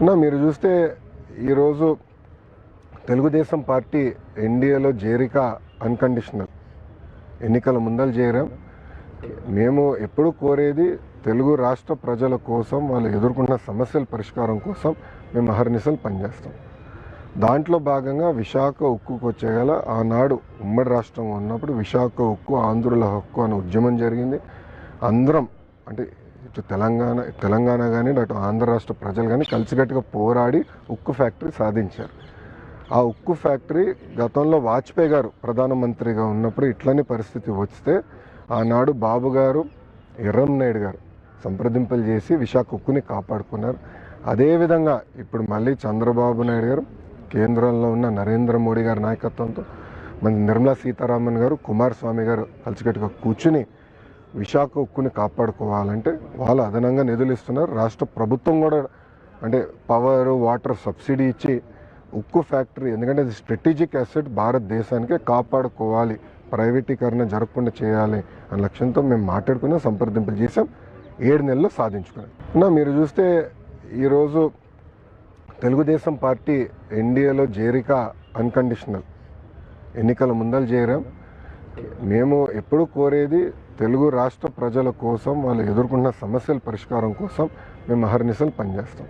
అన్న మీరు చూస్తే ఈరోజు తెలుగుదేశం పార్టీ ఎన్డీఏలో చేరిక అన్కండిషనల్ ఎన్నికల ముందలు చేరాం. మేము ఎప్పుడు కోరేది తెలుగు రాష్ట్ర ప్రజల కోసం, వాళ్ళు ఎదుర్కొన్న సమస్యల పరిష్కారం కోసం మేము అహర్నిశలు పనిచేస్తాం. దాంట్లో భాగంగా విశాఖ ఉక్కుకు వచ్చేగల ఆనాడు ఉమ్మడి రాష్ట్రం ఉన్నప్పుడు విశాఖ ఉక్కు ఆంధ్రుల హక్కు అనే ఉద్యమం జరిగింది. అందరం అంటే ఇటు తెలంగాణ కానీ అటు ఆంధ్ర రాష్ట్ర ప్రజలు కానీ కలిసికట్టుగా పోరాడి ఉక్కు ఫ్యాక్టరీ సాధించారు. ఆ ఉక్కు ఫ్యాక్టరీ గతంలో వాజ్పేయి గారు ప్రధానమంత్రిగా ఉన్నప్పుడు ఇట్లనే పరిస్థితి వస్తే ఆనాడు బాబు గారు, ఎర్రంనాయుడు గారు సంప్రదింపులు చేసి విశాఖ ఉక్కుని కాపాడుకున్నారు. అదేవిధంగా ఇప్పుడు మళ్ళీ చంద్రబాబు నాయుడు గారు, కేంద్రంలో ఉన్న నరేంద్ర మోడీ గారి నాయకత్వంతో మన నిర్మలా సీతారామన్ గారు, కుమారస్వామి గారు కలిసికట్టుగా కూర్చుని విశాఖ ఉక్కుని కాపాడుకోవాలంటే వాళ్ళు అదనంగా నిధులు ఇస్తున్నారు. రాష్ట్ర ప్రభుత్వం కూడా అంటే పవర్, వాటర్ సబ్సిడీ ఇచ్చి ఉక్కు ఫ్యాక్టరీ, ఎందుకంటే అది స్ట్రాటజిక్ అసెట్, భారతదేశానికే కాపాడుకోవాలి, ప్రైవేటీకరణ జరగకుండా చేయాలి అనే లక్ష్యంతో మేము మాట్లాడుకున్నాం, సంప్రదింపులు చేసాం, 7 నెలల్లో సాధించుకున్నాం. మీరు చూస్తే ఈరోజు తెలుగుదేశం పార్టీ ఎన్డీఏలో చేరిక అన్కండిషనల్ ఎన్నికల ముందలు చేరాం. మేము ఎప్పుడు కోరేది తెలుగు రాష్ట్ర ప్రజల కోసం, వాళ్ళు ఎదుర్కొన్న సమస్యల పరిష్కారం కోసం మేము అహర్నిశలు పనిచేస్తాం.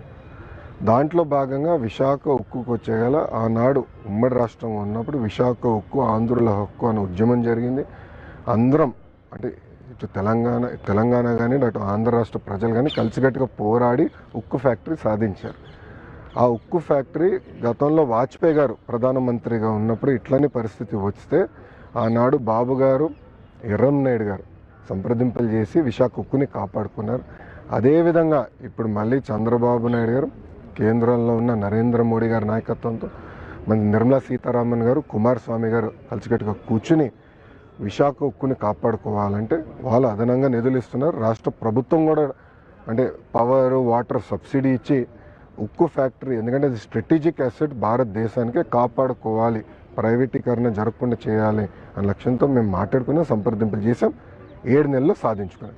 దాంట్లో భాగంగా విశాఖ ఉక్కుకు వచ్చేగల ఆనాడు ఉమ్మడి రాష్ట్రం ఉన్నప్పుడు విశాఖ ఉక్కు ఆంధ్రుల హక్కు అనే ఉద్యమం జరిగింది. అందరం అంటే ఇటు తెలంగాణ కానీ అటు ఆంధ్ర రాష్ట్ర ప్రజలు కానీ కలిసికట్టుగా పోరాడి ఉక్కు ఫ్యాక్టరీ సాధించారు. ఆ ఉక్కు ఫ్యాక్టరీ గతంలో వాజ్పేయి గారు ప్రధానమంత్రిగా ఉన్నప్పుడు ఇట్లనే పరిస్థితి వస్తే ఆనాడు బాబు గారు, ఎర్రంనాయుడు గారు సంప్రదింపులు చేసి విశాఖ ఉక్కుని కాపాడుకున్నారు. అదేవిధంగా ఇప్పుడు మళ్ళీ చంద్రబాబు నాయుడు గారు, కేంద్రంలో ఉన్న నరేంద్ర మోడీ గారి నాయకత్వంతో మన నిర్మలా సీతారామన్ గారు, కుమారస్వామి గారు కలిసికట్టుగా కూర్చుని విశాఖ ఉక్కుని కాపాడుకోవాలంటే వాళ్ళు అదనంగా నిధులు ఇస్తున్నారు. రాష్ట్ర ప్రభుత్వం కూడా అంటే పవర్, వాటర్ సబ్సిడీ ఇచ్చి ఉక్కు ఫ్యాక్టరీ, ఎందుకంటే అది స్ట్రాటజిక్ అసెట్, భారతదేశానికే కాపాడుకోవాలి, ప్రైవేటీకరణ జరగకుండా చేయాలి అనే లక్ష్యంతో మేము మాట్లాడుకున్నాం, సంప్రదింపులు చేసాం, 7 నెలల్లో సాధించుకున్నాం.